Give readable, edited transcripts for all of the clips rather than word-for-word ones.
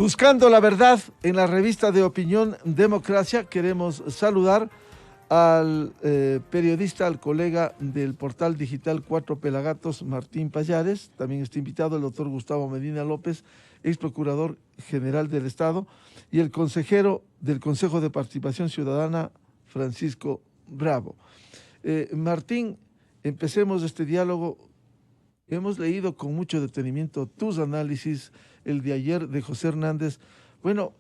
Buscando la verdad en la revista de opinión Democracia, queremos saludar al periodista, al colega del portal digital Cuatro Pelagatos, Martín Pallares. También está invitado el doctor Gustavo Medina López, ex procurador general del Estado, y el consejero del Consejo de Participación Ciudadana, Francisco Bravo. Martín, empecemos este diálogo. Hemos leído con mucho detenimiento tus análisis, el de ayer de José Hernández. Bueno,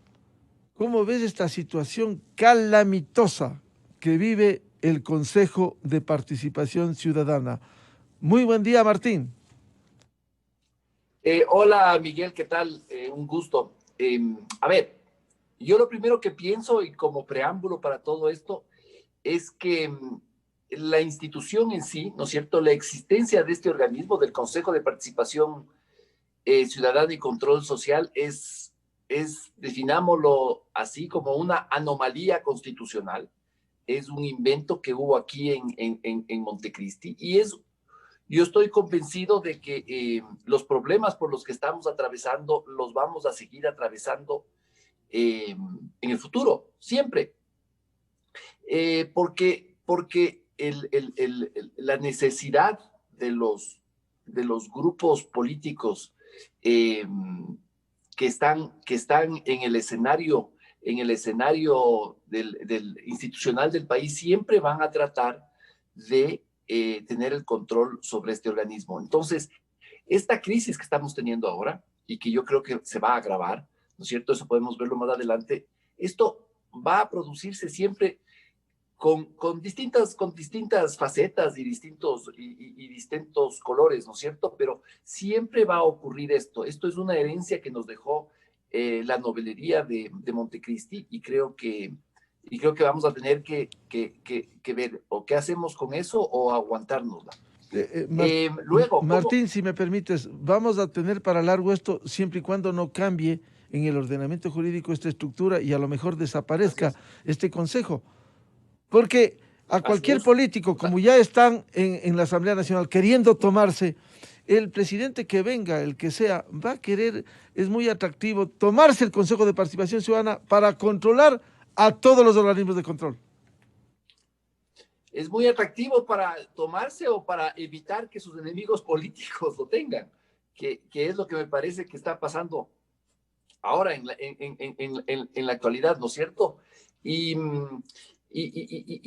¿cómo ves esta situación calamitosa que vive el Consejo de Participación Ciudadana? Muy buen día, Martín. Hola, Miguel, ¿qué tal? Un gusto. A ver, yo lo primero que pienso, y como preámbulo para todo esto, es que la institución en sí, ¿no es cierto?, la existencia de este organismo, del Consejo de Participación Ciudadana y Control Social, definámoslo así, como una anomalía constitucional. Es un invento que hubo aquí en Montecristi, y yo estoy convencido de que los problemas por los que estamos atravesando los vamos a seguir atravesando en el futuro, siempre. Porque la necesidad de los grupos políticos eh, que están en el escenario del institucional del país siempre van a tratar de tener el control sobre este organismo. Entonces, esta crisis que estamos teniendo ahora, y que yo creo que se va a agravar, ¿no es cierto? Eso podemos verlo más adelante. Esto va a producirse siempre con distintas facetas y distintos colores, ¿no es cierto? Pero siempre va a ocurrir esto. Esto es una herencia que nos dejó la novelería de Montecristi, y creo que vamos a tener que ver o qué hacemos con eso o aguantárnosla. Luego, Martín, si me permites, vamos a tener para largo esto siempre y cuando no cambie en el ordenamiento jurídico esta estructura y a lo mejor desaparezca este consejo. Porque a cualquier político, como ya están en la Asamblea Nacional queriendo tomarse, el presidente que venga, el que sea, va a querer, es muy atractivo, tomarse el Consejo de Participación Ciudadana para controlar a todos los organismos de control. Es muy atractivo para tomarse o para evitar que sus enemigos políticos lo tengan, que es lo que me parece que está pasando ahora en la actualidad, ¿no es cierto? Y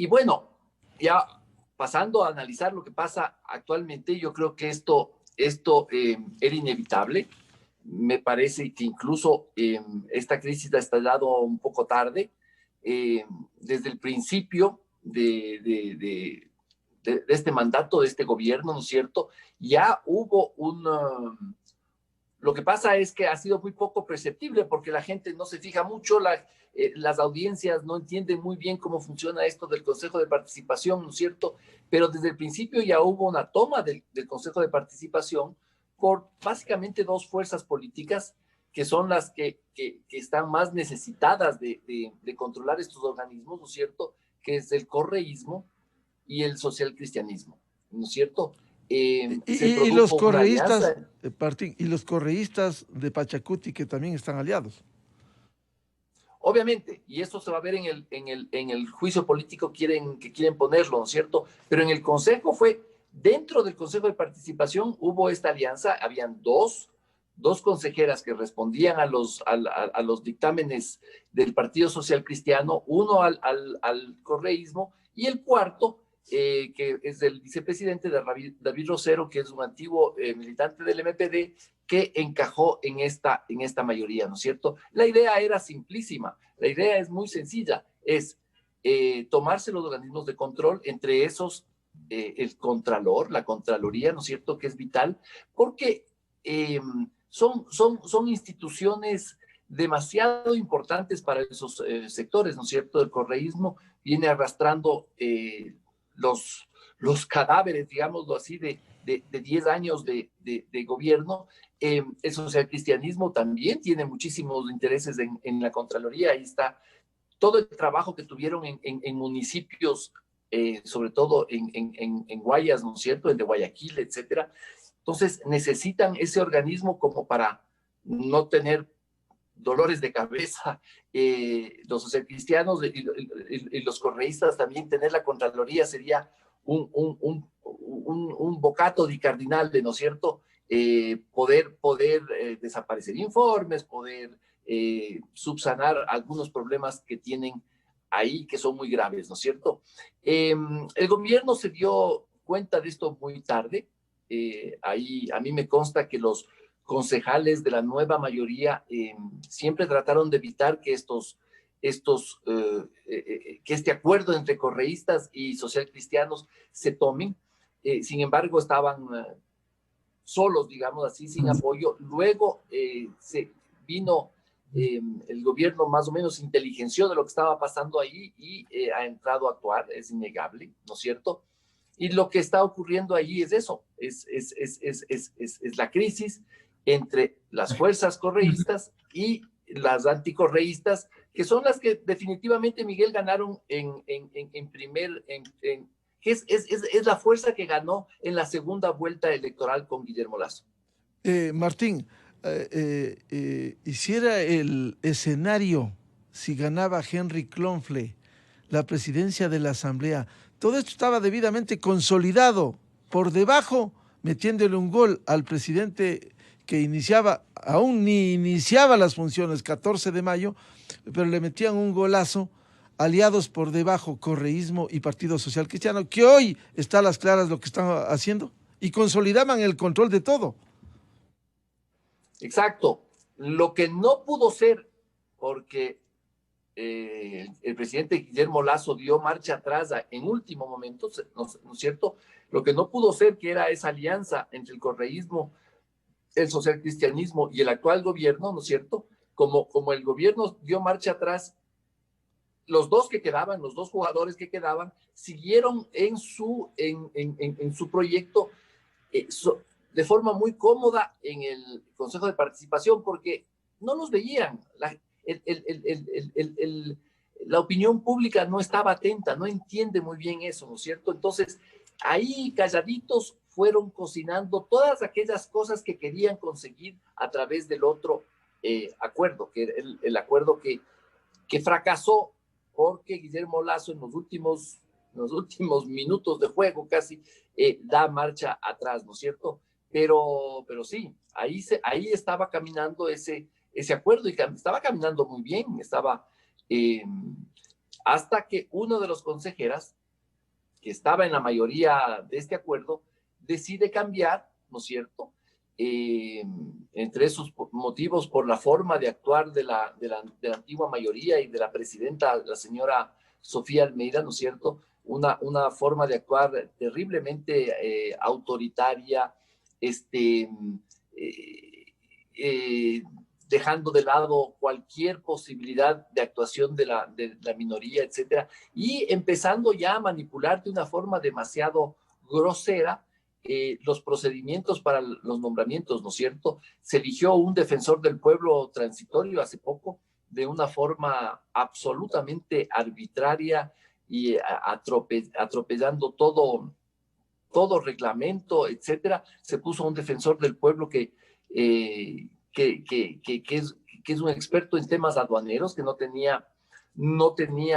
bueno, ya pasando a analizar lo que pasa actualmente, yo creo que esto era inevitable. Me parece que incluso esta crisis ha estallado un poco tarde. Desde el principio de este mandato, de este gobierno, ¿no es cierto? Ya hubo lo que pasa es que ha sido muy poco perceptible porque la gente no se fija mucho, las audiencias no entienden muy bien cómo funciona esto del Consejo de Participación, ¿no es cierto? Pero desde el principio ya hubo una toma del Consejo de Participación por básicamente dos fuerzas políticas que son las que están más necesitadas de controlar estos organismos, ¿no es cierto? Que es el correísmo y el socialcristianismo, ¿no es cierto? Y los correístas, y los correístas de Pachacuti que también están aliados. Obviamente, y esto se va a ver en el juicio político que quieren ponerlo, ¿no es cierto? Pero en el Consejo dentro del Consejo de Participación hubo esta alianza, habían dos consejeras que respondían a los dictámenes del Partido Social Cristiano, uno al correísmo, y el cuarto, que es del vicepresidente de David Rosero, que es un antiguo militante del MPD, que encajó en esta mayoría, ¿no es cierto? La idea era simplísima, la idea es muy sencilla, es tomarse los organismos de control, entre esos el Contralor, la Contraloría, ¿no es cierto?, que es vital, porque son instituciones demasiado importantes para esos sectores, ¿no es cierto? El correísmo viene arrastrando los cadáveres, digámoslo así, de 10 años de gobierno. El socialcristianismo también tiene muchísimos intereses en la Contraloría. Ahí está todo el trabajo que tuvieron en municipios, sobre todo en Guayas, ¿no es cierto?, en de Guayaquil, etcétera. Entonces necesitan ese organismo como para no tener dolores de cabeza, los socialcristianos y los correístas también tener la Contraloría sería un bocato di cardinale, ¿no es cierto? Poder desaparecer informes, poder subsanar algunos problemas que tienen ahí que son muy graves, ¿no es cierto? El gobierno se dio cuenta de esto muy tarde. Ahí a mí me consta que los concejales de la nueva mayoría siempre trataron de evitar que que este acuerdo entre correístas y socialcristianos se tomen. Sin embargo, estaban solos, digamos así, sin apoyo. Luego se vino el gobierno más o menos inteligenció de lo que estaba pasando ahí y ha entrado a actuar, es innegable, ¿no es cierto? Y lo que está ocurriendo allí es eso, es la crisis entre las fuerzas correístas y las anticorreístas, que son las que definitivamente, Miguel, ganaron que es la fuerza que ganó en la segunda vuelta electoral con Guillermo Lasso. Martín, hiciera el escenario si ganaba Henry Klonfle la presidencia de la Asamblea. Todo esto estaba debidamente consolidado. Por debajo, metiéndole un gol al presidente que aún ni iniciaba las funciones, 14 de mayo, pero le metían un golazo, aliados por debajo, correísmo y Partido Social Cristiano, que hoy está a las claras lo que están haciendo, y consolidaban el control de todo. Exacto. Lo que no pudo ser, porque el presidente Guillermo Lasso dio marcha atrás en último momento, ¿no es cierto? Lo que no pudo ser, que era esa alianza entre el correísmo, el socialcristianismo y el actual gobierno, ¿no es cierto? Como el gobierno dio marcha atrás, los dos jugadores que quedaban, siguieron en su proyecto de forma muy cómoda en el Consejo de Participación, porque no los veían. La opinión pública no estaba atenta, no entiende muy bien eso, ¿no es cierto? Entonces, ahí calladitos fueron cocinando todas aquellas cosas que querían conseguir a través del otro acuerdo, que el acuerdo que fracasó porque Guillermo Lasso en los últimos minutos de juego casi da marcha atrás, ¿no es cierto? Pero sí, ahí estaba caminando ese acuerdo y estaba caminando muy bien, hasta que uno de los consejeras, que estaba en la mayoría de este acuerdo, decide cambiar, ¿no es cierto? Entre esos motivos, por la forma de actuar de la antigua mayoría y de la presidenta, la señora Sofía Almeida, ¿no es cierto? Una forma de actuar terriblemente autoritaria, dejando de lado cualquier posibilidad de actuación de la minoría, etcétera, y empezando ya a manipular de una forma demasiado grosera los procedimientos para los nombramientos, ¿no es cierto? Se eligió un defensor del pueblo transitorio hace poco de una forma absolutamente arbitraria y atropellando todo reglamento, etcétera. Se puso un defensor del pueblo que es un experto en temas aduaneros, que no tenía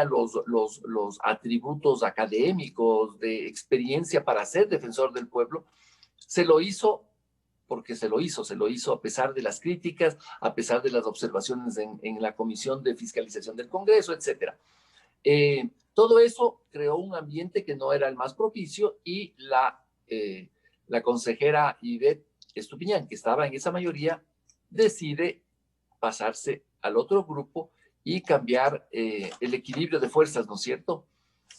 los atributos académicos de experiencia para ser defensor del pueblo. Se lo hizo porque se lo hizo a pesar de las críticas, a pesar de las observaciones en la Comisión de Fiscalización del Congreso, etcétera. Todo eso creó un ambiente que no era el más propicio, y la consejera Ivette Estupiñán, que estaba en esa mayoría, decide pasarse al otro grupo y cambiar el equilibrio de fuerzas, ¿no es cierto?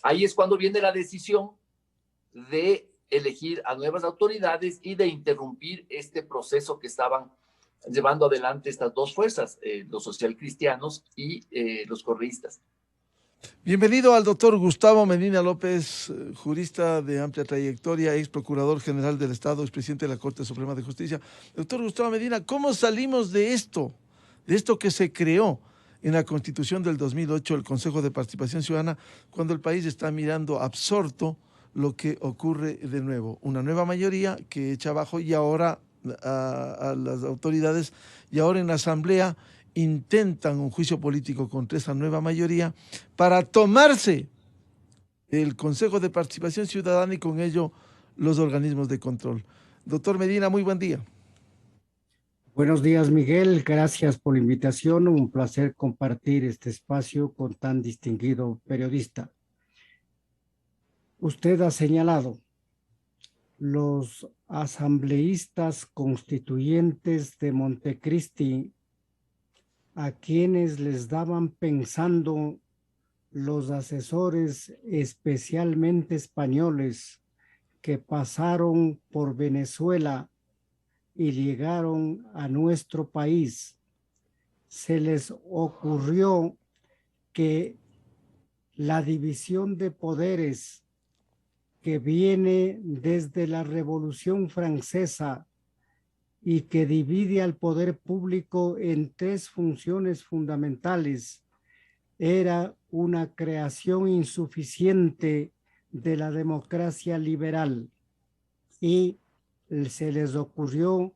Ahí es cuando viene la decisión de elegir a nuevas autoridades y de interrumpir este proceso que estaban llevando adelante estas dos fuerzas, los socialcristianos y los correístas. Bienvenido al doctor Gustavo Medina López, jurista de amplia trayectoria, ex procurador general del Estado, ex presidente de la Corte Suprema de Justicia. Doctor Gustavo Medina, ¿cómo salimos de esto que se creó en la Constitución del 2008, el Consejo de Participación Ciudadana, cuando el país está mirando absorto lo que ocurre de nuevo? Una nueva mayoría que echa abajo y ahora a las autoridades, y ahora en la Asamblea intentan un juicio político contra esa nueva mayoría para tomarse el Consejo de Participación Ciudadana y con ello los organismos de control. Doctor Medina, muy buen día. Buenos días, Miguel. Gracias por la invitación. Un placer compartir este espacio con tan distinguido periodista. Usted ha señalado los asambleístas constituyentes de Montecristi, a quienes les daban pensando los asesores especialmente españoles que pasaron por Venezuela y llegaron a nuestro país. Se les ocurrió que la división de poderes que viene desde la Revolución Francesa y que divide al poder público en tres funciones fundamentales era una creación insuficiente de la democracia liberal, y se les ocurrió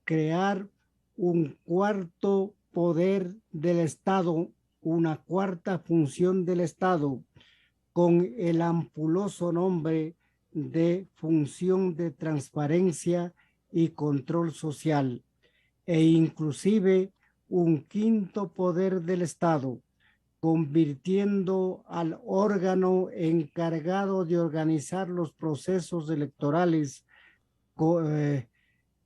crear un cuarto poder del Estado, una cuarta función del Estado, con el ampuloso nombre de función de transparencia y control social, e inclusive un quinto poder del Estado, convirtiendo al órgano encargado de organizar los procesos electorales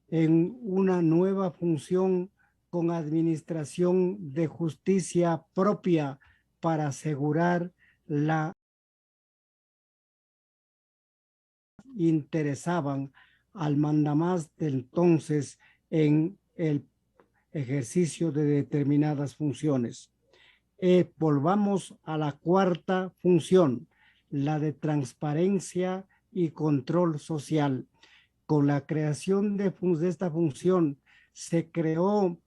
en una nueva función con administración de justicia propia para asegurar la interesaban al mandamás de entonces en el ejercicio de determinadas funciones. Volvamos a la cuarta función, la de transparencia y control social. Con la creación de esta función se creó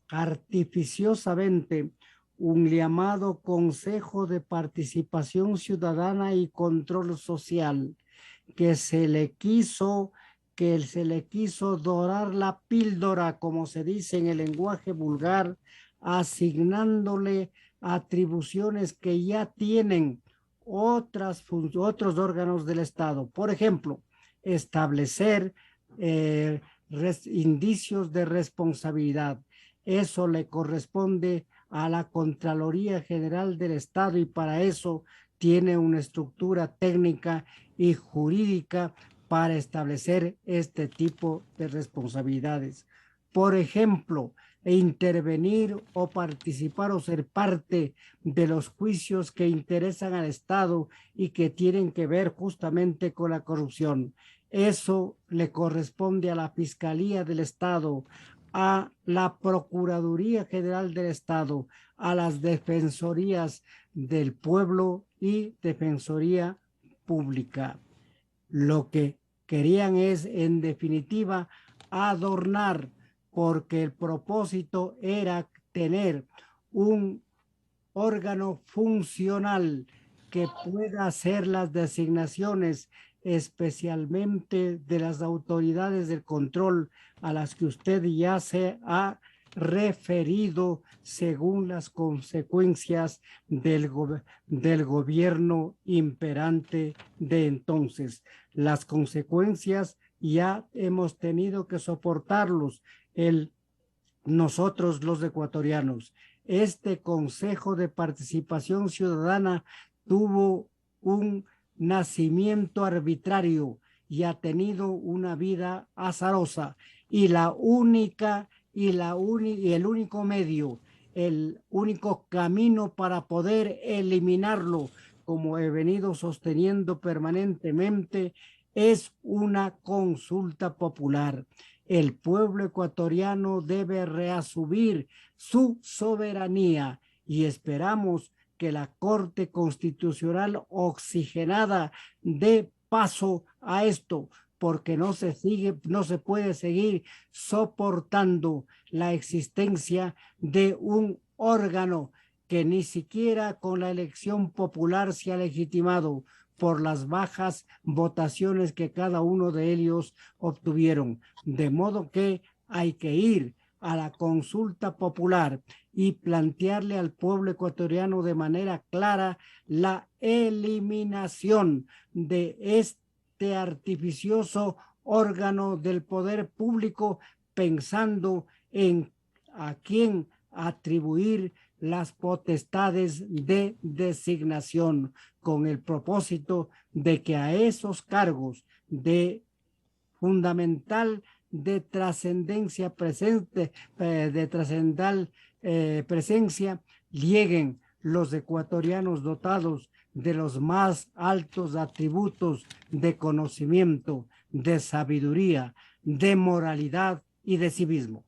artificiosamente un llamado Consejo de Participación Ciudadana y Control Social, que se le quiso dorar la píldora, como se dice en el lenguaje vulgar, asignándole atribuciones que ya tienen otros órganos del Estado. Por ejemplo, establecer indicios de responsabilidad. Eso le corresponde a la Contraloría General del Estado, y para eso tiene una estructura técnica y jurídica para establecer este tipo de responsabilidades. Por ejemplo, intervenir o participar o ser parte de los juicios que interesan al Estado y que tienen que ver justamente con la corrupción. Eso le corresponde a la Fiscalía del Estado, a la Procuraduría General del Estado, a las Defensorías del Pueblo y Defensoría Pública. Lo que querían es, en definitiva, adornar, porque el propósito era tener un órgano funcional que pueda hacer las designaciones, especialmente de las autoridades del control a las que usted ya se ha referido, según las consecuencias del gobierno imperante de entonces. Las consecuencias ya hemos tenido que soportarlos nosotros los ecuatorianos. Este Consejo de Participación Ciudadana tuvo un nacimiento arbitrario y ha tenido una vida azarosa, y el único medio, el único camino para poder eliminarlo, como he venido sosteniendo permanentemente, es una consulta popular. El pueblo ecuatoriano debe reasumir su soberanía, y esperamos que la Corte Constitucional oxigenada dé paso a esto, porque no se puede seguir soportando la existencia de un órgano que ni siquiera con la elección popular se ha legitimado por las bajas votaciones que cada uno de ellos obtuvieron. De modo que hay que ir a la consulta popular y plantearle al pueblo ecuatoriano de manera clara la eliminación de este artificioso órgano del poder público, pensando en a quién atribuir las potestades de designación, con el propósito de que a esos cargos de fundamental de trascendencia presente, de trascendental presencia, lleguen los ecuatorianos dotados de los más altos atributos de conocimiento, de sabiduría, de moralidad y de civismo.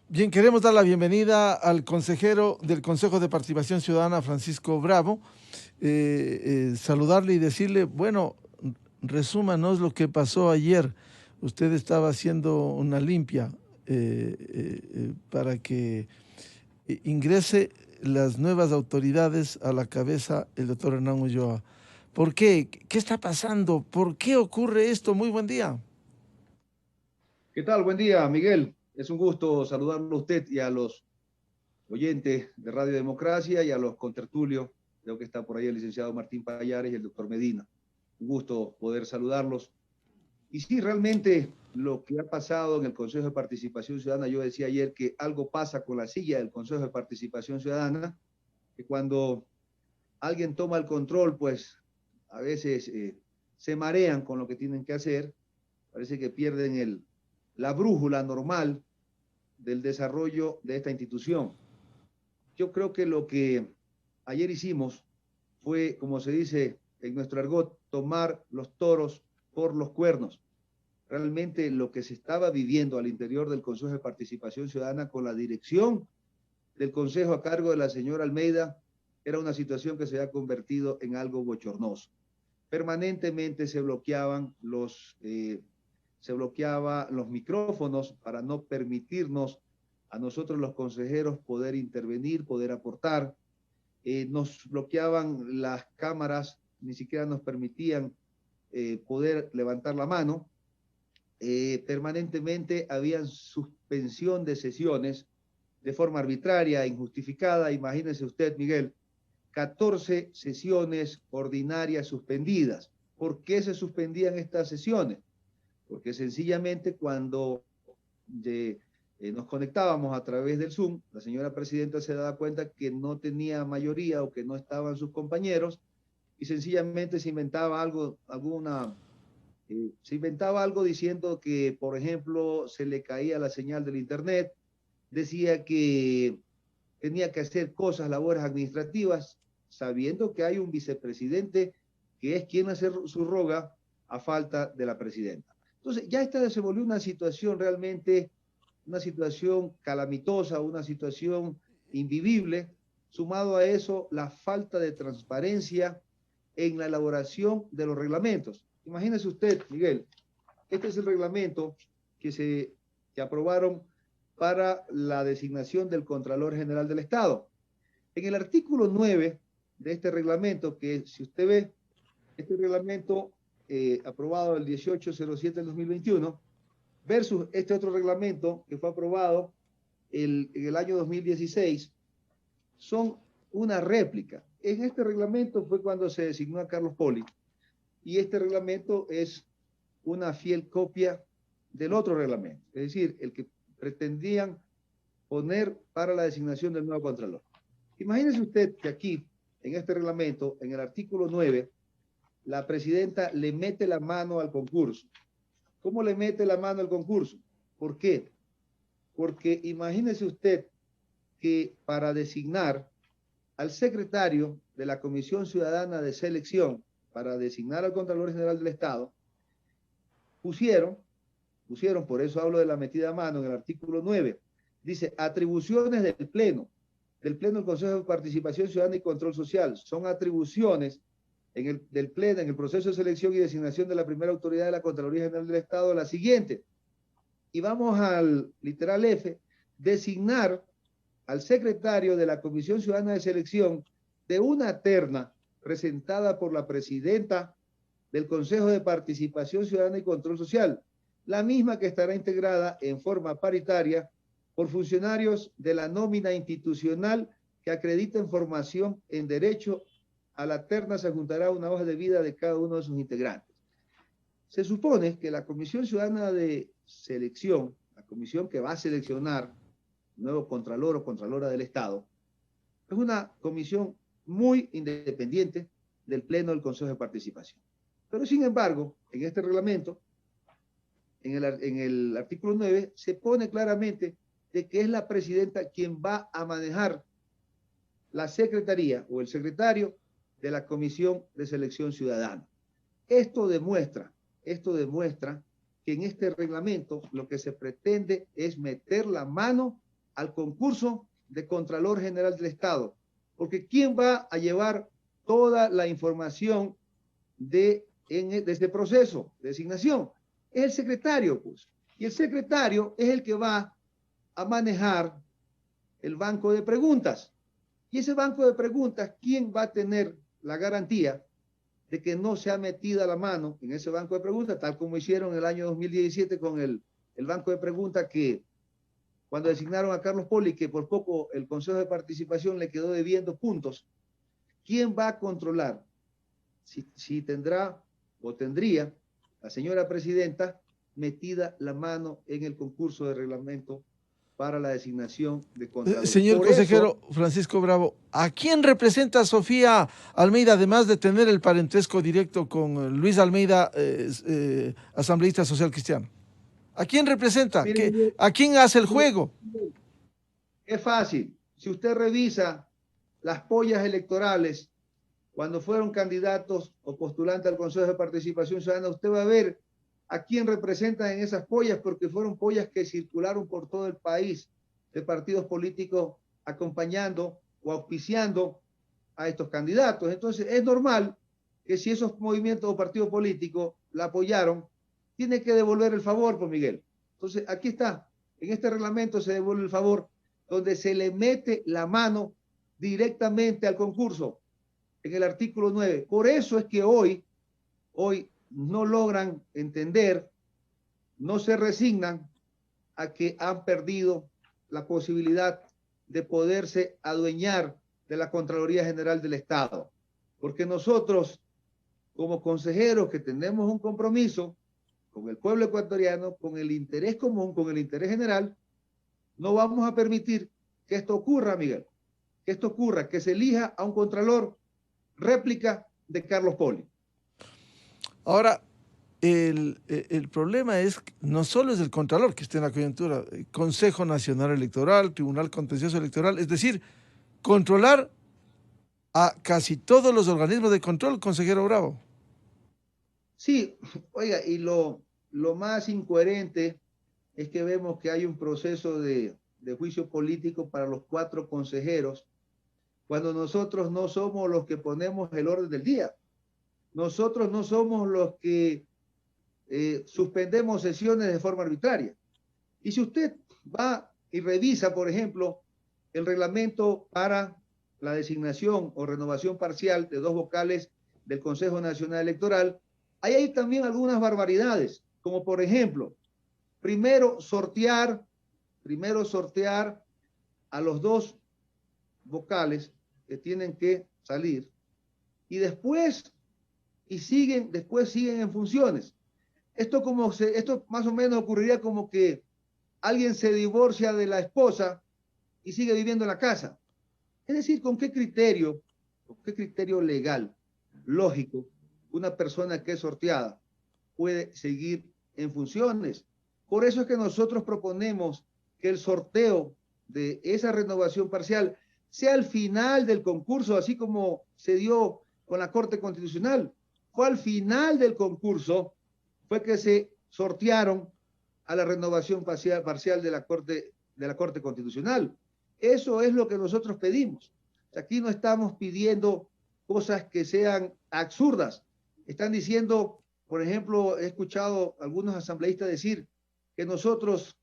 Bien, queremos dar la bienvenida al consejero del Consejo de Participación Ciudadana, Francisco Bravo, saludarle y decirle, bueno, resúmanos lo que pasó ayer. Usted estaba haciendo una limpia para que ingrese las nuevas autoridades a la cabeza el doctor Hernán Ulloa. ¿Por qué? ¿Qué está pasando? ¿Por qué ocurre esto? Muy buen día. ¿Qué tal? Buen día, Miguel. Es un gusto saludarlo a usted y a los oyentes de Radio Democracia y a los contertulios. Creo que está por ahí el licenciado Martín Payares y el doctor Medina. Un gusto poder saludarlos. Y sí, realmente lo que ha pasado en el Consejo de Participación Ciudadana, yo decía ayer que algo pasa con la silla del Consejo de Participación Ciudadana, que cuando alguien toma el control, pues a veces se marean con lo que tienen que hacer, parece que pierden la brújula normal del desarrollo de esta institución. Yo creo que lo que ayer hicimos fue, como se dice en nuestro argot, tomar los toros por los cuernos. Realmente lo que se estaba viviendo al interior del Consejo de Participación Ciudadana con la dirección del Consejo a cargo de la señora Almeida era una situación que se había convertido en algo bochornoso. Permanentemente se bloqueaban los micrófonos para no permitirnos a nosotros los consejeros poder intervenir, poder aportar. Nos bloqueaban las cámaras, ni siquiera nos permitían poder levantar la mano. Permanentemente había suspensión de sesiones de forma arbitraria, injustificada. Imagínese usted, Miguel, 14 sesiones ordinarias suspendidas. ¿Por qué se suspendían estas sesiones? Porque sencillamente cuando nos conectábamos a través del Zoom, la señora presidenta se daba cuenta que no tenía mayoría o que no estaban sus compañeros y sencillamente se inventaba algo, se inventaba algo diciendo que, por ejemplo, se le caía la señal del internet, decía que tenía que hacer labores administrativas, sabiendo que hay un vicepresidente que es quien hace su roga a falta de la presidenta. Entonces, ya esta se volvió una situación realmente, una situación calamitosa, una situación invivible, sumado a eso, la falta de transparencia en la elaboración de los reglamentos. Imagínese usted, Miguel, este es el reglamento que aprobaron para la designación del Contralor General del Estado. En el artículo 9 de este reglamento, que si usted ve, este reglamento aprobado el 1807 del 2021, versus este otro reglamento que fue aprobado en el año 2016, son una réplica. En este reglamento fue cuando se designó a Carlos Poli, y este reglamento es una fiel copia del otro reglamento, es decir, el que pretendían poner para la designación del nuevo Contralor. Imagínese usted que aquí, en este reglamento, en el artículo 9, la presidenta le mete la mano al concurso. ¿Cómo le mete la mano al concurso? ¿Por qué? Porque imagínese usted que para designar al secretario de la Comisión Ciudadana de Selección, para designar al Contralor General del Estado, pusieron, por eso hablo de la metida a mano en el artículo 9, dice, atribuciones del Pleno del Consejo de Participación Ciudadana y Control Social. Son atribuciones del Pleno en el proceso de selección y designación de la primera autoridad de la Contraloría General del Estado, la siguiente. Y vamos al literal F, designar al secretario de la Comisión Ciudadana de Selección de una terna presentada por la presidenta del Consejo de Participación Ciudadana y Control Social, la misma que estará integrada en forma paritaria por funcionarios de la nómina institucional que acrediten formación en derecho. A la terna se juntará una hoja de vida de cada uno de sus integrantes. Se supone que la Comisión Ciudadana de Selección, la comisión que va a seleccionar nuevo Contralor o Contralora del Estado, es una comisión muy independiente del Pleno del Consejo de Participación. Pero sin embargo, en este reglamento, en el artículo 9, se pone claramente de que es la presidenta quien va a manejar la secretaría o el secretario de la Comisión de Selección Ciudadana. Esto demuestra que en este reglamento lo que se pretende es meter la mano al concurso de Contralor General del Estado, porque ¿quién va a llevar toda la información de este proceso de designación? Es el secretario, pues. Y el secretario es el que va a manejar el banco de preguntas. Y ese banco de preguntas, ¿quién va a tener la garantía de que no se ha metido la mano en ese banco de preguntas, tal como hicieron en el año 2017 con el banco de preguntas que cuando designaron a Carlos Poli, que por poco el Consejo de Participación le quedó debiendo puntos? ¿Quién va a controlar si tendrá o tendría la señora presidenta metida la mano en el concurso de reglamento para la designación de contralores? Señor consejero Francisco Bravo, ¿a quién representa Sofía Almeida, además de tener el parentesco directo con Luis Almeida, asambleísta social cristiano? ¿A quién representa? ¿A quién hace el juego? Es fácil. Si usted revisa las pollas electorales, cuando fueron candidatos o postulantes al Consejo de Participación Ciudadana, usted va a ver a quién representan en esas pollas, porque fueron pollas que circularon por todo el país de partidos políticos acompañando o auspiciando a estos candidatos. Entonces es normal que si esos movimientos o partidos políticos la apoyaron, tiene que devolver el favor, pues Miguel. Entonces aquí está, en este reglamento se devuelve el favor, donde se le mete la mano directamente al concurso, en el artículo 9. Por eso es que hoy no logran entender, no se resignan a que han perdido la posibilidad de poderse adueñar de la Contraloría General del Estado. Porque nosotros, como consejeros que tenemos un compromiso con el pueblo ecuatoriano, con el interés común, con el interés general, no vamos a permitir que esto ocurra, Miguel. Que esto ocurra, que se elija a un contralor réplica de Carlos Poli. Ahora, el problema es, no solo es el Contralor que está en la coyuntura, el Consejo Nacional Electoral, Tribunal Contencioso Electoral, es decir, controlar a casi todos los organismos de control, consejero Bravo. Sí, oiga, y lo más incoherente es que vemos que hay un proceso de juicio político para los 4 consejeros, cuando nosotros no somos los que ponemos el orden del día. Nosotros no somos los que suspendemos sesiones de forma arbitraria. Y si usted va y revisa, por ejemplo, el reglamento para la designación o renovación parcial de 2 vocales del Consejo Nacional Electoral, ahí hay también algunas barbaridades, como por ejemplo, primero sortear a los 2 vocales que tienen que salir y después siguen en funciones. Esto más o menos ocurriría como que alguien se divorcia de la esposa y sigue viviendo en la casa. Es decir, ¿con qué criterio legal, lógico, una persona que es sorteada puede seguir en funciones? Por eso es que nosotros proponemos que el sorteo de esa renovación parcial sea al final del concurso, así como se dio con la Corte Constitucional. Fue al final del concurso, fue que se sortearon a la renovación parcial de la Corte Constitucional. Eso es lo que nosotros pedimos. Aquí no estamos pidiendo cosas que sean absurdas. Están diciendo, por ejemplo, he escuchado a algunos asambleístas decir que nosotros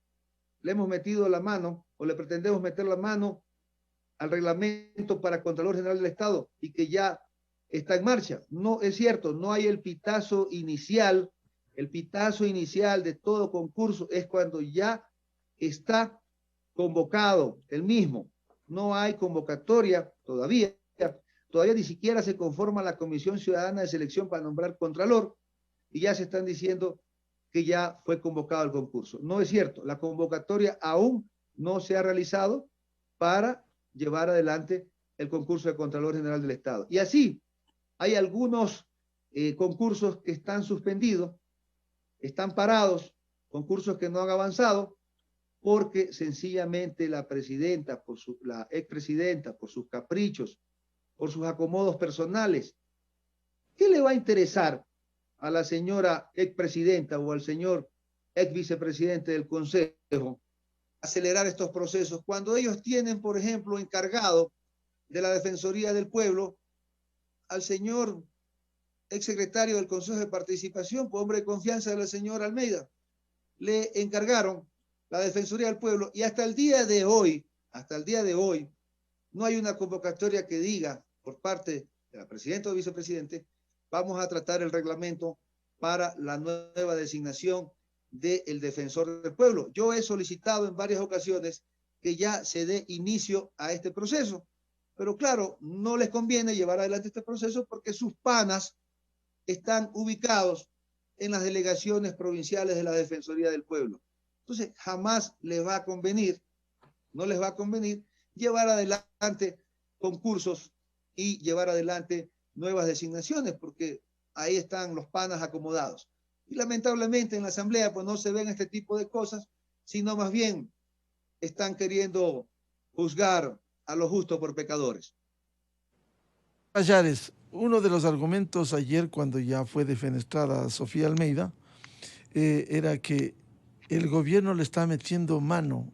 le hemos metido la mano o le pretendemos meter la mano al reglamento para Contralor General del Estado y que ya está en marcha. No es cierto, no hay el pitazo inicial. El pitazo inicial de todo concurso es cuando ya está convocado el mismo. No hay convocatoria todavía. Todavía ni siquiera se conforma la Comisión Ciudadana de Selección para nombrar Contralor y ya se están diciendo que ya fue convocado el concurso. No es cierto, la convocatoria aún no se ha realizado para llevar adelante el concurso de Contralor General del Estado. Y así, hay algunos concursos que están suspendidos, están parados, concursos que no han avanzado, porque sencillamente la presidenta, la expresidenta, por sus caprichos, por sus acomodos personales, ¿qué le va a interesar a la señora expresidenta o al señor ex vicepresidente del Consejo acelerar estos procesos cuando ellos tienen, por ejemplo, encargado de la Defensoría del Pueblo al señor exsecretario del Consejo de Participación, por hombre de confianza de la señora Almeida? Le encargaron la Defensoría del Pueblo y hasta el día de hoy, no hay una convocatoria que diga por parte de la presidenta o vicepresidente, vamos a tratar el reglamento para la nueva designación del defensor del pueblo. Yo he solicitado en varias ocasiones que ya se dé inicio a este proceso, pero claro, no les conviene llevar adelante este proceso porque sus panas están ubicados en las delegaciones provinciales de la Defensoría del Pueblo. Entonces, jamás les va a convenir, no les va a convenir llevar adelante concursos y llevar adelante nuevas designaciones, porque ahí están los panas acomodados. Y lamentablemente en la Asamblea pues no se ven este tipo de cosas, sino más bien están queriendo juzgar a los justos por pecadores. Payares, uno de los argumentos ayer cuando ya fue defenestrada Sofía Almeida era que el gobierno le está metiendo mano.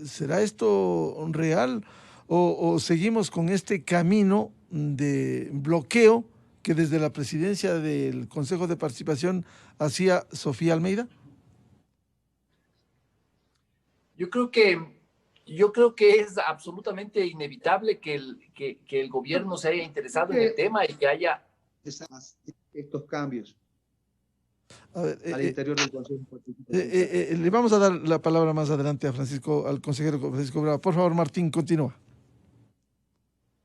¿Será esto real o seguimos con este camino de bloqueo que desde la presidencia del Consejo de Participación hacía Sofía Almeida? Yo creo que es absolutamente inevitable que el gobierno se haya interesado en el tema y que haya estos cambios a ver, al interior del Consejo. Le vamos a dar la palabra más adelante a al consejero Francisco Bravo. Por favor, Martín, continúa.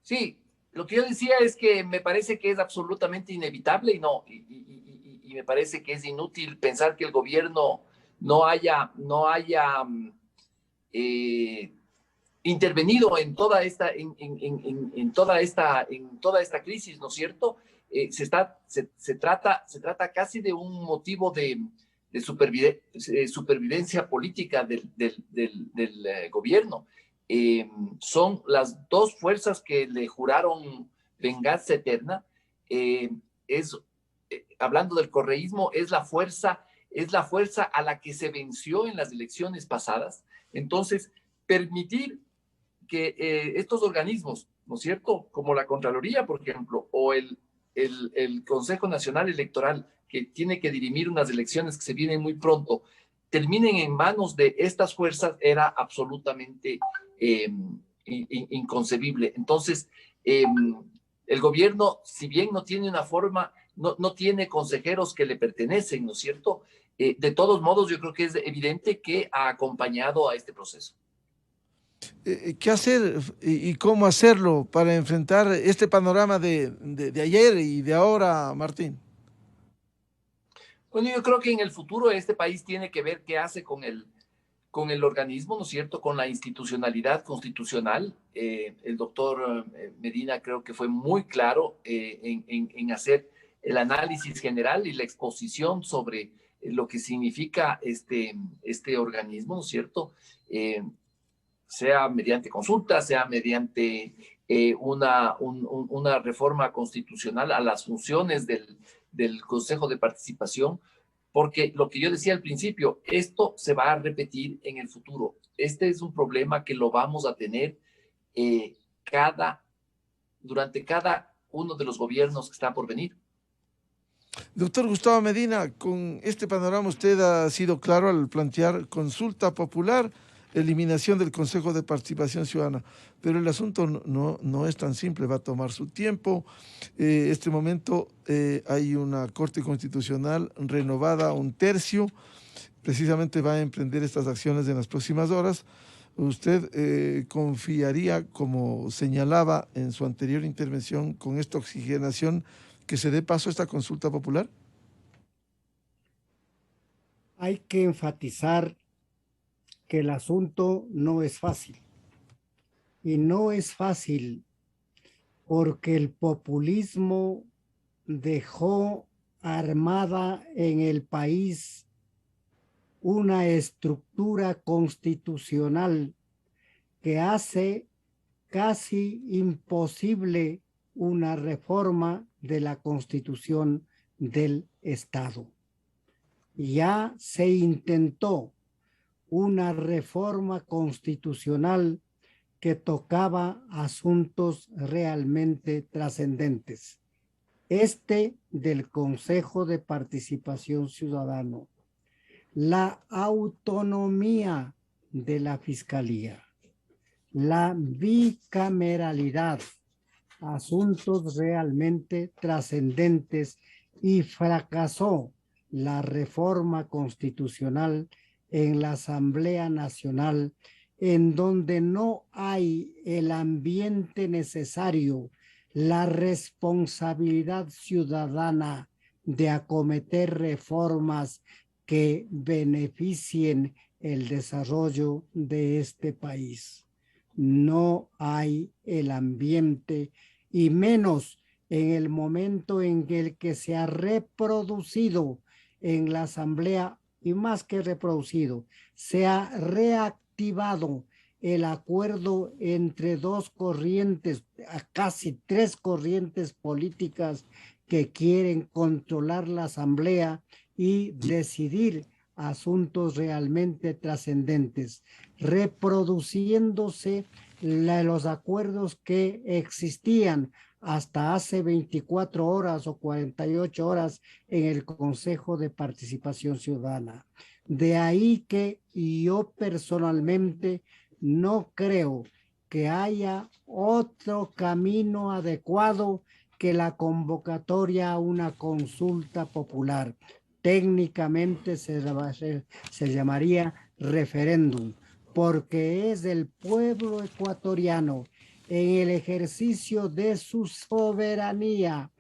Sí, lo que yo decía es que me parece que es absolutamente inevitable y me parece que es inútil pensar que el gobierno no haya intervenido en toda esta crisis, ¿no es cierto? Se trata casi de un motivo de supervivencia política del gobierno. Son las dos fuerzas que le juraron venganza eterna. Hablando del correísmo, es la fuerza a la que se venció en las elecciones pasadas. Entonces, permitir que estos organismos, ¿no es cierto?, como la Contraloría, por ejemplo, o el Consejo Nacional Electoral, que tiene que dirimir unas elecciones que se vienen muy pronto, terminen en manos de estas fuerzas, era absolutamente inconcebible. Entonces, el gobierno, si bien no tiene una forma, no tiene consejeros que le pertenecen, ¿no es cierto?, de todos modos, yo creo que es evidente que ha acompañado a este proceso. ¿Qué hacer y cómo hacerlo para enfrentar este panorama de ayer y de ahora, Martín? Bueno, yo creo que en el futuro este país tiene que ver qué hace con el organismo, ¿no es cierto?, con la institucionalidad constitucional. El doctor Medina creo que fue muy claro en hacer el análisis general y la exposición sobre lo que significa este organismo, ¿no es cierto?, sea mediante consulta, sea mediante una reforma constitucional a las funciones del Consejo de Participación, porque lo que yo decía al principio, esto se va a repetir en el futuro. Este es un problema que lo vamos a tener durante cada uno de los gobiernos que está por venir. Doctor Gustavo Medina, con este panorama usted ha sido claro al plantear consulta popular, eliminación del Consejo de Participación Ciudadana, pero el asunto no es tan simple, va a tomar su tiempo. Este momento hay una Corte Constitucional renovada a 1/3, precisamente va a emprender estas acciones en las próximas horas. ¿Usted confiaría, como señalaba en su anterior intervención, con esta oxigenación, que se dé paso a esta consulta popular? Hay que enfatizar que el asunto no es fácil. Y no es fácil porque el populismo dejó armada en el país una estructura constitucional que hace casi imposible una reforma de la Constitución del Estado. Ya se intentó una reforma constitucional que tocaba asuntos realmente trascendentes. Este del Consejo de Participación Ciudadana, la autonomía de la Fiscalía, la bicameralidad, asuntos realmente trascendentes, y fracasó la reforma constitucional en la Asamblea Nacional, en donde no hay el ambiente necesario, la responsabilidad ciudadana de acometer reformas que beneficien el desarrollo de este país. No hay el ambiente, y menos en el momento en el que se ha reproducido en la Asamblea, y más que reproducido, se ha reactivado el acuerdo entre dos corrientes, casi tres corrientes políticas que quieren controlar la Asamblea y decidir asuntos realmente trascendentes, reproduciéndose los acuerdos que existían hasta hace 24 horas o 48 horas en el Consejo de Participación Ciudadana. De ahí que yo personalmente no creo que haya otro camino adecuado que la convocatoria a una consulta popular. Técnicamente se llamaría referéndum, porque es el pueblo ecuatoriano en el ejercicio de su soberanía,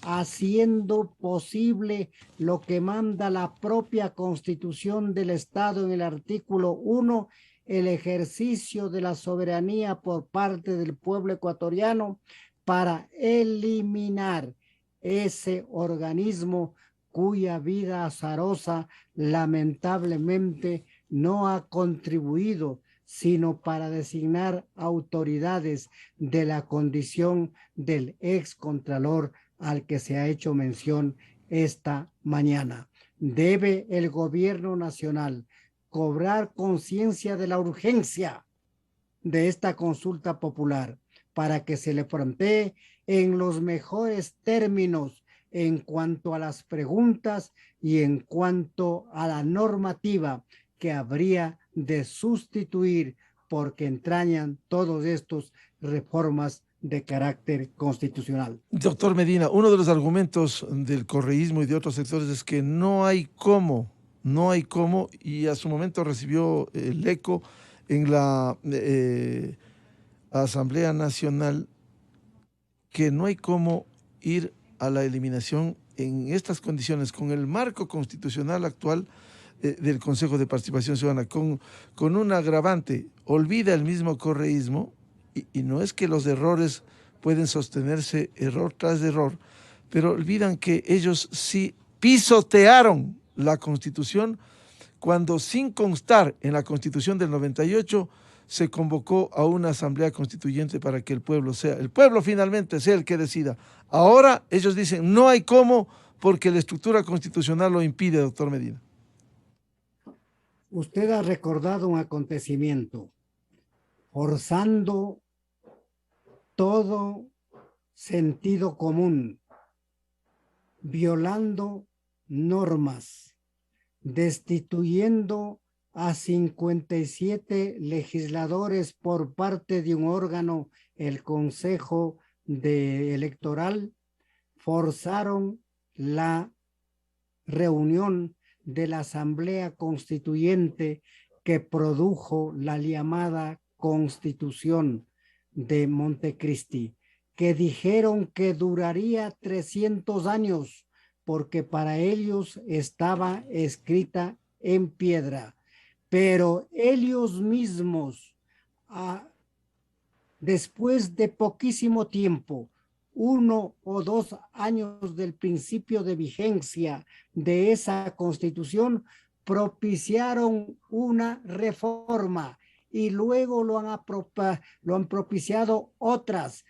haciendo posible lo que manda la propia Constitución del Estado en el artículo 1, el ejercicio de la soberanía por parte del pueblo ecuatoriano para eliminar ese organismo cuya vida azarosa lamentablemente no ha contribuido sino para designar autoridades de la condición del ex contralor al que se ha hecho mención esta mañana. Debe el gobierno nacional cobrar conciencia de la urgencia de esta consulta popular para que se le plantee en los mejores términos en cuanto a las preguntas y en cuanto a la normativa que habría de sustituir, porque entrañan todos estos reformas de carácter constitucional. Doctor Medina, uno de los argumentos del correísmo y de otros sectores es que no hay cómo, y a su momento recibió el eco en la Asamblea Nacional, que no hay cómo ir a la eliminación en estas condiciones, con el marco constitucional actual del Consejo de Participación Ciudadana, con un agravante. Olvida el mismo correísmo, y no es que los errores pueden sostenerse error tras error, pero olvidan que ellos sí pisotearon la Constitución cuando, sin constar en la Constitución del 98, se convocó a una asamblea constituyente para que el pueblo finalmente sea el que decida. Ahora ellos dicen no hay cómo porque la estructura constitucional lo impide, doctor Medina. Usted ha recordado un acontecimiento, forzando todo sentido común, violando normas, destituyendo a 57 legisladores por parte de un órgano, el Consejo Electoral, forzaron la reunión de la Asamblea Constituyente que produjo la llamada Constitución de Montecristi, que dijeron que duraría 300 años porque para ellos estaba escrita en piedra, pero ellos mismos, después de poquísimo tiempo, 1 o 2 años del principio de vigencia de esa constitución, propiciaron una reforma y luego lo han propiciado otras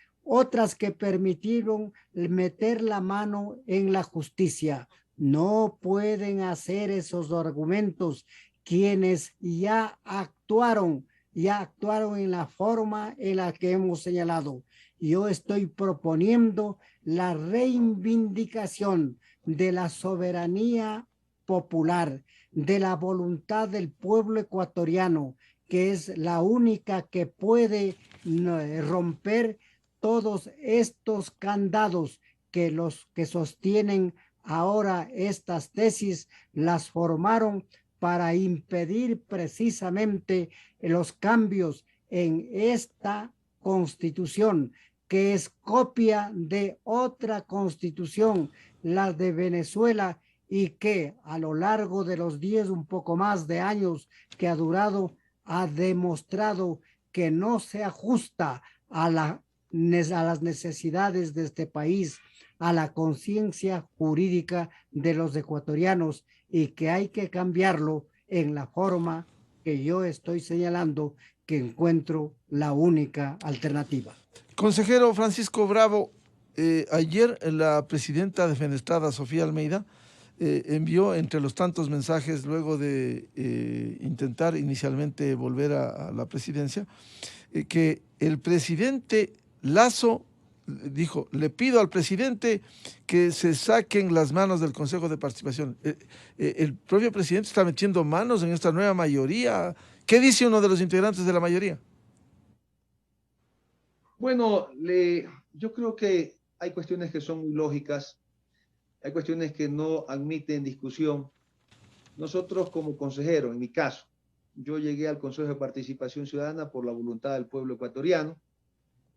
que permitieron meter la mano en la justicia. No pueden hacer esos argumentos quienes ya actuaron en la forma en la que hemos señalado. Yo estoy proponiendo la reivindicación de la soberanía popular, de la voluntad del pueblo ecuatoriano, que es la única que puede romper todos estos candados que los que sostienen ahora estas tesis las formaron para impedir precisamente los cambios en esta constitución, que es copia de otra constitución, la de Venezuela, y que a lo largo de los 10, un poco más de años que ha durado, ha demostrado que no se ajusta a las necesidades de este país, a la conciencia jurídica de los ecuatorianos, y que hay que cambiarlo en la forma que yo estoy señalando, que encuentro la única alternativa. Consejero Francisco Bravo, ayer la presidenta defenestrada, Sofía Almeida, envió entre los tantos mensajes luego de intentar inicialmente volver a la presidencia, que el presidente Lasso dijo: le pido al presidente que se saquen las manos del Consejo de Participación. El propio presidente está metiendo manos en esta nueva mayoría. ¿Qué dice uno de los integrantes de la mayoría? Bueno, yo creo que hay cuestiones que son muy lógicas, hay cuestiones que no admiten discusión. Nosotros como consejeros, en mi caso, yo llegué al Consejo de Participación Ciudadana por la voluntad del pueblo ecuatoriano.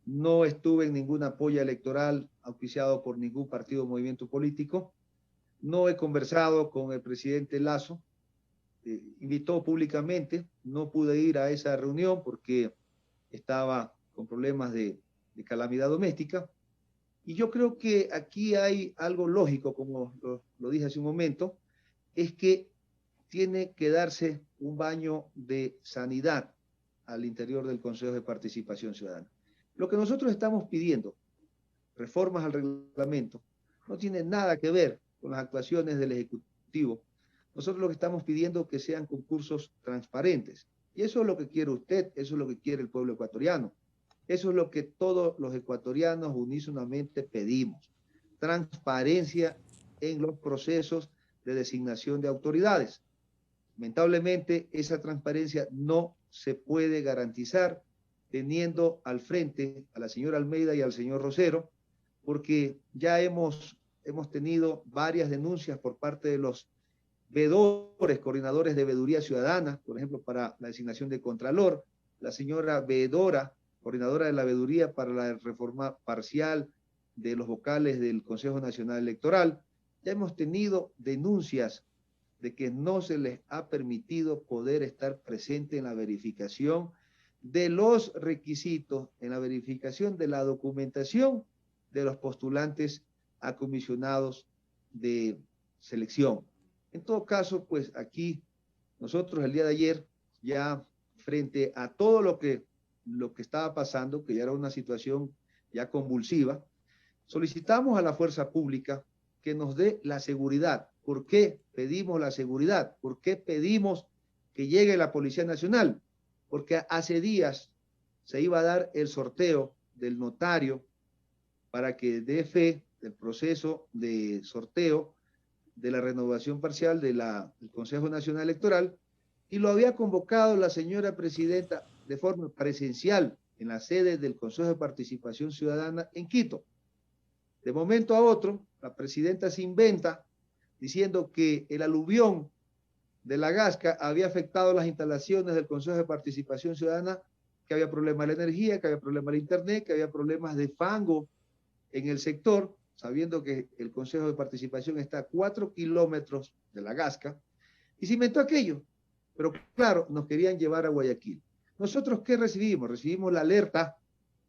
No estuve en ningún apoyo electoral auspiciado por ningún partido o movimiento político. No he conversado con el presidente Lasso. Invitó públicamente. No pude ir a esa reunión porque estaba con problemas de calamidad doméstica. Y yo creo que aquí hay algo lógico, como lo dije hace un momento, es que tiene que darse un baño de sanidad al interior del Consejo de Participación Ciudadana. Lo que nosotros estamos pidiendo, reformas al reglamento, no tiene nada que ver con las actuaciones del Ejecutivo. Nosotros lo que estamos pidiendo es que sean concursos transparentes. Y eso es lo que quiere usted, eso es lo que quiere el pueblo ecuatoriano. Eso es lo que todos los ecuatorianos unísonamente pedimos. Transparencia en los procesos de designación de autoridades. Lamentablemente, esa transparencia no se puede garantizar teniendo al frente a la señora Almeida y al señor Rosero, porque ya hemos tenido varias denuncias por parte de los veedores, coordinadores de veeduría ciudadana, por ejemplo, para la designación de contralor, la señora veedora, coordinadora de la veeduría para la reforma parcial de los vocales del Consejo Nacional Electoral. Ya hemos tenido denuncias de que no se les ha permitido poder estar presente en la verificación de los requisitos, en la verificación de la documentación de los postulantes a comisionados de selección. En todo caso, pues aquí nosotros el día de ayer, ya frente a todo lo que estaba pasando, que ya era una situación ya convulsiva, solicitamos a la fuerza pública que nos dé la seguridad. ¿Por qué pedimos la seguridad? ¿Por qué pedimos que llegue la Policía Nacional? Porque hace días se iba a dar el sorteo del notario para que dé fe del proceso de sorteo de la renovación parcial del Consejo Nacional Electoral, y lo había convocado la señora presidenta de forma presencial en la sede del Consejo de Participación Ciudadana en Quito. De momento a otro, la presidenta se inventa diciendo que el aluvión de la Gasca había afectado las instalaciones del Consejo de Participación Ciudadana, que había problemas de la energía, que había problemas de internet, que había problemas de fango en el sector, sabiendo que el Consejo de Participación está a 4 kilómetros de la Gasca, y se inventó aquello. Pero claro, nos querían llevar a Guayaquil. ¿Nosotros qué recibimos? Recibimos la alerta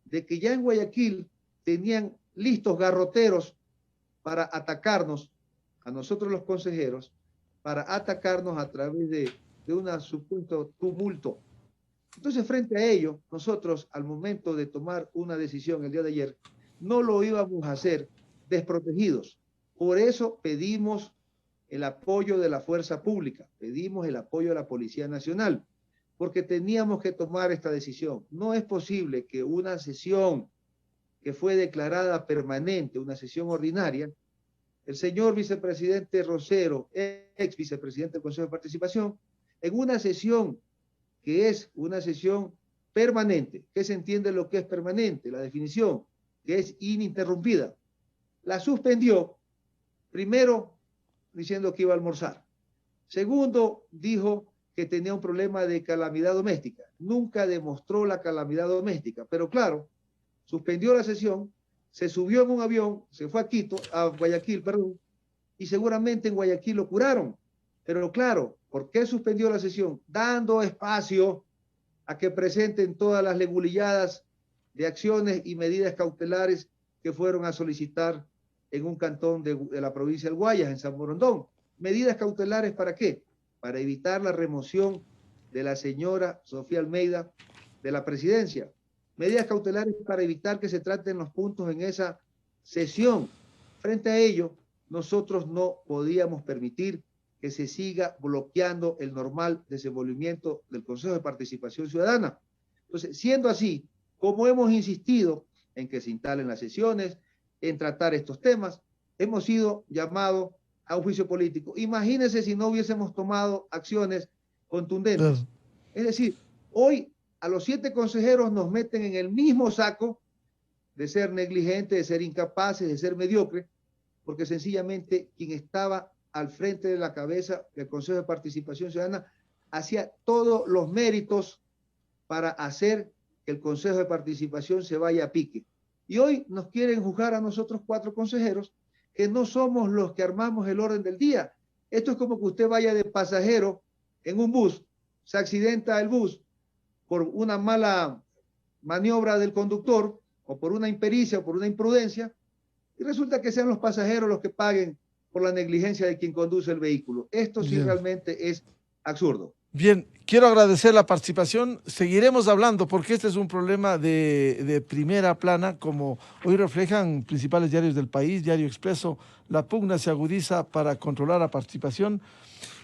de que ya en Guayaquil tenían listos garroteros para atacarnos, a nosotros los consejeros, para atacarnos a través de un supuesto tumulto. Entonces, frente a ello, nosotros, al momento de tomar una decisión el día de ayer, no lo íbamos a hacer desprotegidos. Por eso pedimos el apoyo de la fuerza pública, pedimos el apoyo de la Policía Nacional, porque teníamos que tomar esta decisión. No es posible que una sesión que fue declarada permanente, una sesión ordinaria, el señor vicepresidente Rosero, ex vicepresidente del Consejo de Participación, en una sesión que es una sesión permanente, ¿qué se entiende lo que es permanente? La definición, que es ininterrumpida. La suspendió, primero diciendo que iba a almorzar. Segundo, dijo que tenía un problema de calamidad doméstica. Nunca demostró la calamidad doméstica, pero claro, suspendió la sesión, se subió en un avión, se fue a Guayaquil, perdón, y seguramente en Guayaquil lo curaron. Pero claro, ¿por qué suspendió la sesión? Dando espacio a que presenten todas las legulilladas de acciones y medidas cautelares que fueron a solicitar en un cantón de la provincia del Guayas, en San Borondón. ¿Medidas cautelares para qué? Para evitar la remoción de la señora Sofía Almeida de la presidencia. Medidas cautelares para evitar que se traten los puntos en esa sesión. Frente a ello, nosotros no podíamos permitir que se siga bloqueando el normal desenvolvimiento del Consejo de Participación Ciudadana. Entonces, siendo así, como hemos insistido en que se instalen las sesiones, en tratar estos temas, hemos sido llamados a un juicio político. Imagínense si no hubiésemos tomado acciones contundentes. Es decir, hoy a los 7 consejeros nos meten en el mismo saco de ser negligentes, de ser incapaces, de ser mediocres, porque sencillamente quien estaba al frente de la cabeza del Consejo de Participación Ciudadana hacía todos los méritos para hacer que el Consejo de Participación se vaya a pique. Y hoy nos quieren juzgar a nosotros 4 consejeros que no somos los que armamos el orden del día. Esto es como que usted vaya de pasajero en un bus, se accidenta el bus por una mala maniobra del conductor o por una impericia o por una imprudencia, y resulta que sean los pasajeros los que paguen por la negligencia de quien conduce el vehículo. Esto sí realmente es absurdo. Bien, quiero agradecer la participación. Seguiremos hablando porque este es un problema de primera plana, como hoy reflejan principales diarios del país, Diario Expreso. La pugna se agudiza para controlar la participación.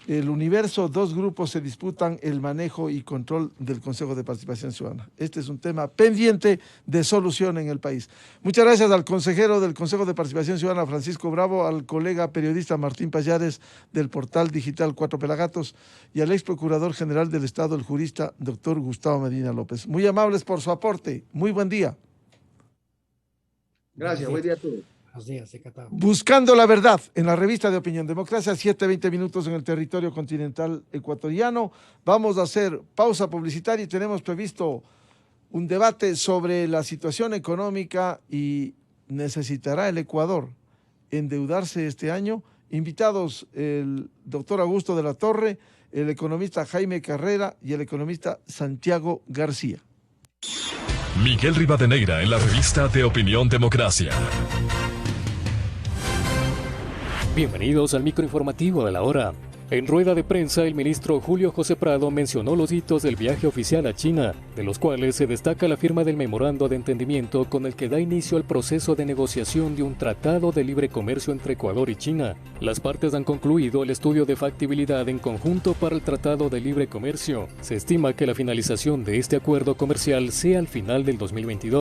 El Universo, 2 grupos se disputan el manejo y control del Consejo de Participación Ciudadana. Este es un tema pendiente de solución en el país. Muchas gracias al consejero del Consejo de Participación Ciudadana, Francisco Bravo, al colega periodista Martín Pallares del portal digital Cuatro Pelagatos y al ex procurador general del Estado, el jurista doctor Gustavo Medina López. Muy amables por su aporte. Muy buen día. Gracias, buen día a todos. Buscando la verdad en la revista de Opinión Democracia, 7:20 minutos en el territorio continental ecuatoriano. Vamos a hacer pausa publicitaria y tenemos previsto un debate sobre la situación económica y necesitará el Ecuador endeudarse este año. Invitados el doctor Augusto de la Torre, el economista Jaime Carrera y el economista Santiago García. Miguel Rivadeneira en la revista de Opinión Democracia. Bienvenidos al microinformativo de la hora. En rueda de prensa, el ministro Julio José Prado mencionó los hitos del viaje oficial a China, de los cuales se destaca la firma del memorando de entendimiento con el que da inicio al proceso de negociación de un tratado de libre comercio entre Ecuador y China. Las partes han concluido el estudio de factibilidad en conjunto para el tratado de libre comercio. Se estima que la finalización de este acuerdo comercial sea al final del 2022.